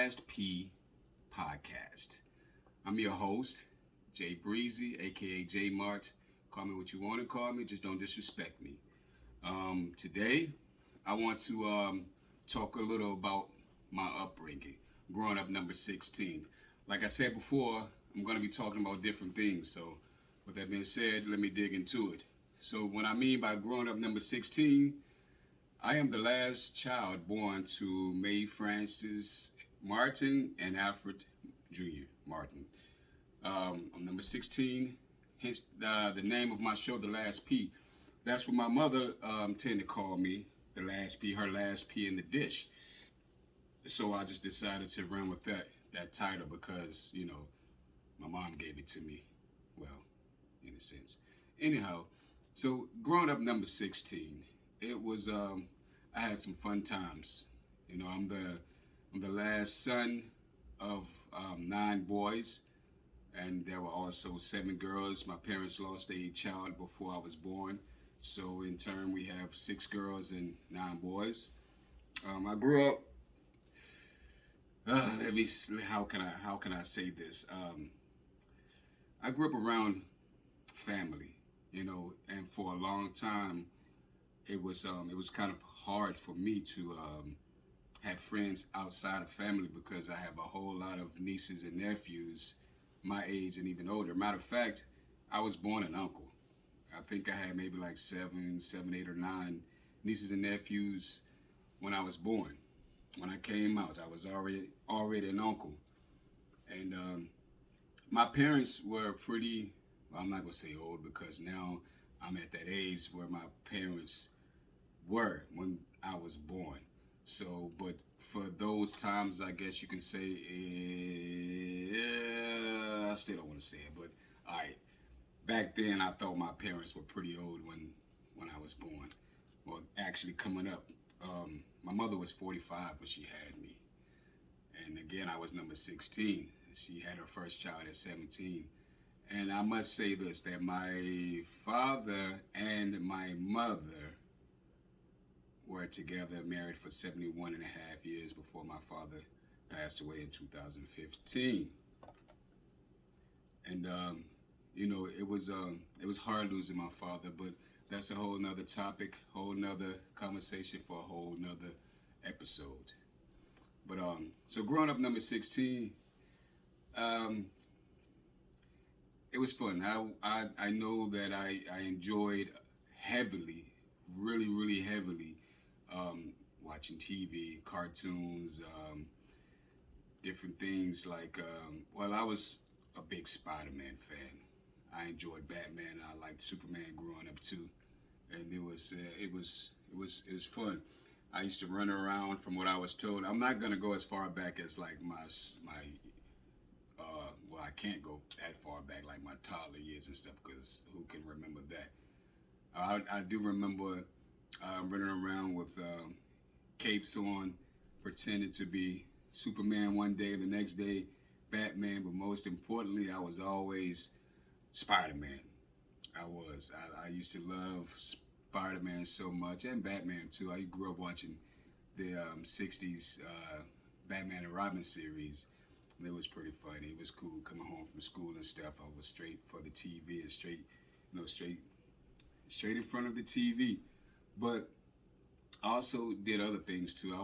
Last Pea podcast. I'm your host, Jay Breezy, aka J Mart. Call me what you want to call me, just don't disrespect me. Today, I want to talk a little about my upbringing, growing up number 16. Like I said before, I'm going to be talking about different things. So, with that being said, let me dig into it. So, what I mean by growing up number 16, I am the last child born to Mae Francis Martin and Alfred Jr. Martin. I'm number 16, hence the name of my show, The Last Pea. That's what my mother tended to call me, The Last Pea, her last pea in the dish. So I just decided to run with that title because, my mom gave it to me, well, in a sense. Anyhow, so growing up number 16, it was, I had some fun times. I'm the last son of 9 boys, and there were also 7 girls. My parents lost a child before I was born, so in turn we have 6 girls and 9 boys. I grew up. Let me. How can I say this? I grew up around family, and for a long time, it was kind of hard for me to have friends outside of family because I have a whole lot of nieces and nephews my age and even older. Matter of fact, I was born an uncle. I think I had maybe like 7, 8, or 9 nieces and nephews when I was born. When I came out, I was already an uncle. And my parents were pretty, well, I'm not going to say old because now I'm at that age where my parents were when I was born. So, but for those times, I guess you can say, I still don't want to say it, but all right. Back then, I thought my parents were pretty old when I was born. Well, actually coming up. My mother was 45 when she had me. And again, I was number 16. She had her first child at 17. And I must say this, that my father and my mother were together, married for 71 and a half years before my father passed away in 2015. And, it was hard losing my father, but that's a whole nother topic, whole nother conversation for a whole nother episode. But, so growing up number 16, it was fun. I know that I enjoyed heavily, really, really heavily, watching TV, cartoons, different things like, I was a big Spider-Man fan. I enjoyed Batman. I liked Superman growing up too, and it was fun. I used to run around from what I was told. I'm not gonna go as far back as like my I can't go that far back like my toddler years and stuff because who can remember that? I do remember running around with capes on, pretending to be Superman one day, the next day Batman, but most importantly, I was always Spider-Man. I used to love Spider-Man so much, and Batman too. I grew up watching the 60s Batman and Robin series. And it was pretty funny. It was cool coming home from school and stuff. I was straight for the TV and straight in front of the TV. But I also did other things too.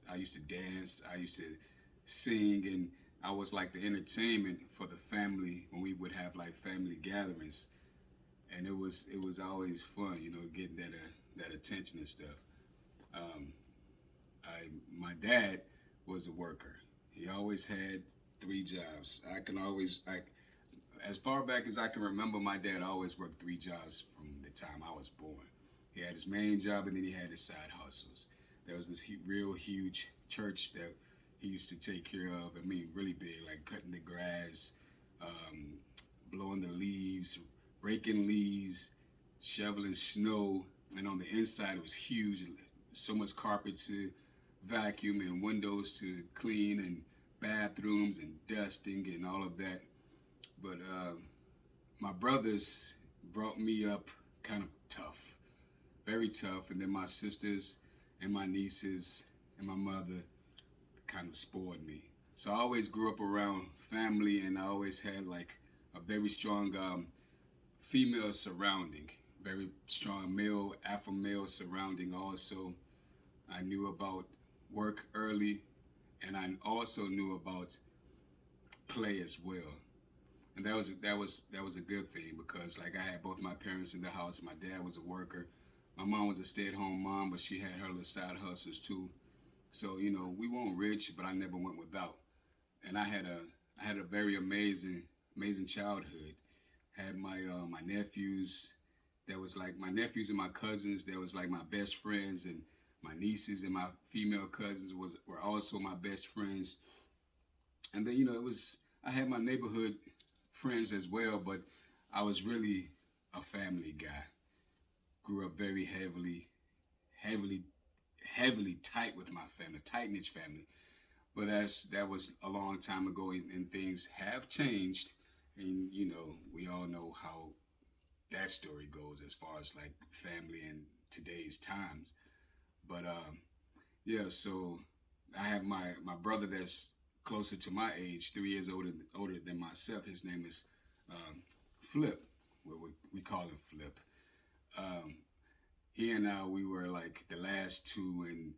I used to dance. I used to sing, and I was like the entertainment for the family when we would have like family gatherings, and it was always fun, getting that attention and stuff. My dad was a worker. He always had 3 jobs. As far back as I can remember, my dad always worked 3 jobs from the time I was born. He had his main job, and then he had his side hustles. There was this real huge church that he used to take care of. I mean, really big, like cutting the grass, blowing the leaves, raking leaves, shoveling snow. And on the inside, it was huge. So much carpet to vacuum and windows to clean and bathrooms and dusting and all of that. But my brothers brought me up kind of tough, very tough. And then my sisters and my nieces and my mother kind of spoiled me. So I always grew up around family, and I always had like a very strong female surrounding, very strong male, alpha male surrounding. Also, I knew about work early, and I also knew about play as well. And that was a good thing because like I had both my parents in the house. My dad was a worker. My mom was a stay-at-home mom, but she had her little side hustles too. So we weren't rich, but I never went without. And I had a very amazing childhood. Had my nephews. That was like my nephews and my cousins. That was like my best friends, and my nieces and my female cousins were also my best friends. And then it was I had my neighborhood friends as well, but I was really a family guy. Grew up very heavily, heavily tight with my family, tight knit family. But that was a long time ago, and things have changed. And we all know how that story goes as far as like family in today's times. But yeah, so I have my brother that's closer to my age, 3 years older than myself. His name is Flip. We call him Flip. Um, he and I, we were like the last two, and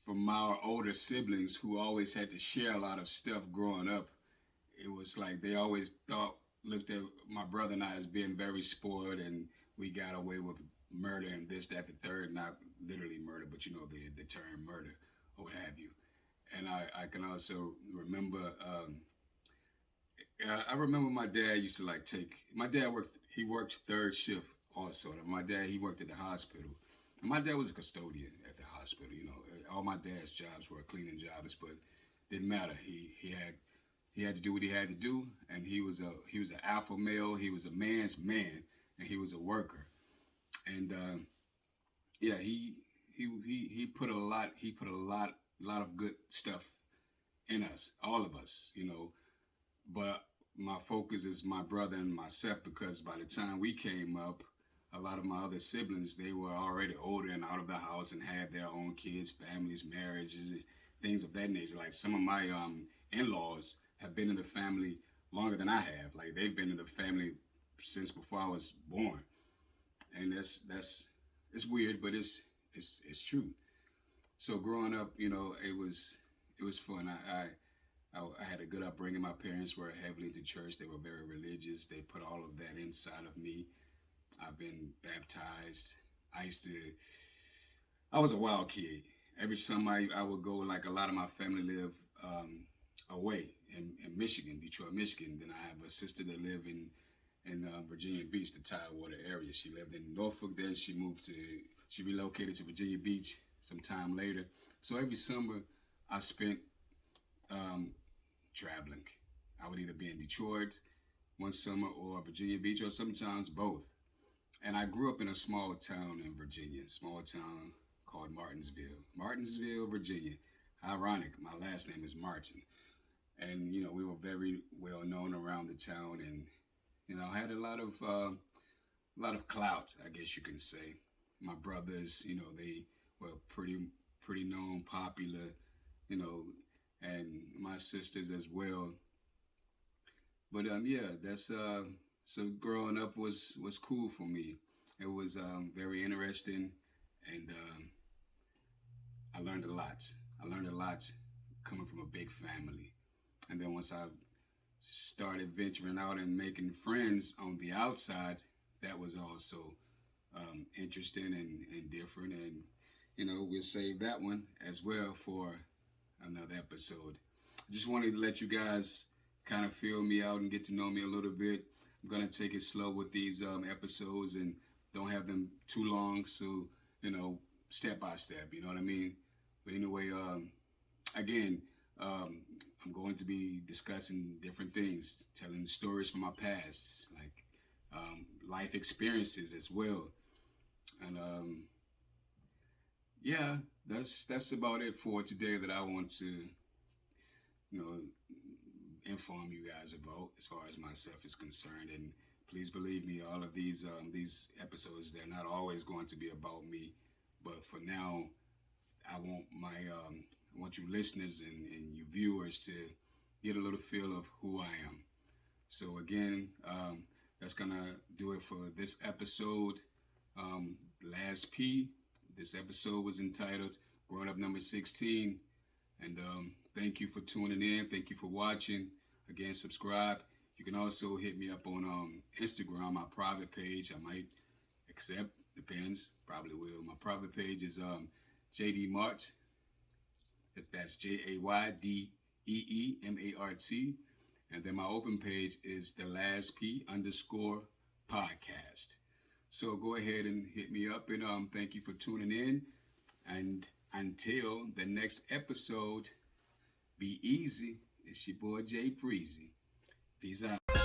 from our older siblings who always had to share a lot of stuff growing up, it was like they always looked at my brother and I as being very spoiled, and we got away with murder and this, that, the third, not literally murder, but the term murder or what have you. And I can also remember, I remember my dad used to like my dad he worked third shift also. And my dad, he worked at the hospital. And my dad was a custodian at the hospital. All my dad's jobs were cleaning jobs, but didn't matter. He had to do what he had to do, and he was an alpha male. He was a man's man, and he was a worker. And yeah, he put a lot of good stuff in us, all of us. But my focus is my brother and myself because by the time we came up, a lot of my other siblings, they were already older and out of the house and had their own kids, families, marriages, things of that nature. Like some of my in-laws have been in the family longer than I have. Like they've been in the family since before I was born, and that's it's weird, but it's true. So growing up, it was fun. I had a good upbringing. My parents were heavily into church. They were very religious. They put all of that inside of me. I've been baptized. I used to. I was a wild kid. Every summer I would go. Like a lot of my family live away in Michigan, Detroit, Michigan. Then I have a sister that live in Virginia Beach, the Tidewater area. She lived in Norfolk. Then she relocated to Virginia Beach some time later. So every summer I spent um, traveling. I would either be in Detroit one summer or Virginia Beach or sometimes both. And I grew up in a small town in Virginia, small town called Martinsville, Virginia. Ironic, my last name is Martin. And, we were very well known around the town, and, I had a lot of clout, I guess you can say. My brothers, they were pretty known, popular, you know, and my sisters as well. But yeah, that's so growing up was cool for me. It was very interesting, and I learned a lot. I learned a lot coming from a big family, and then once I started venturing out and making friends on the outside, that was also interesting and different. And we'll save that one as well for another episode. I just wanted to let you guys kind of feel me out and get to know me a little bit. I'm gonna take it slow with these episodes and don't have them too long, so step by step. You know what I mean? But anyway, again, um, I'm going to be discussing different things, telling stories from my past, like life experiences as well, and yeah, that's about it for today that I want to know inform you guys about as far as myself is concerned. And please believe me, all of these episodes, they're not always going to be about me, but for now I want I want you listeners and you viewers to get a little feel of who I am. So again, that's gonna do it for this episode. Last P. This episode was entitled "Growing Up Number 16," and thank you for tuning in. Thank you for watching. Again, subscribe. You can also hit me up on Instagram, my private page. I might accept, depends, probably will. My private page is JD Mart. That's JayDeemart. And then my open page is the Last P _podcast. So go ahead and hit me up, and thank you for tuning in. And until the next episode, be easy. It's your boy Jay Breezy. Peace out.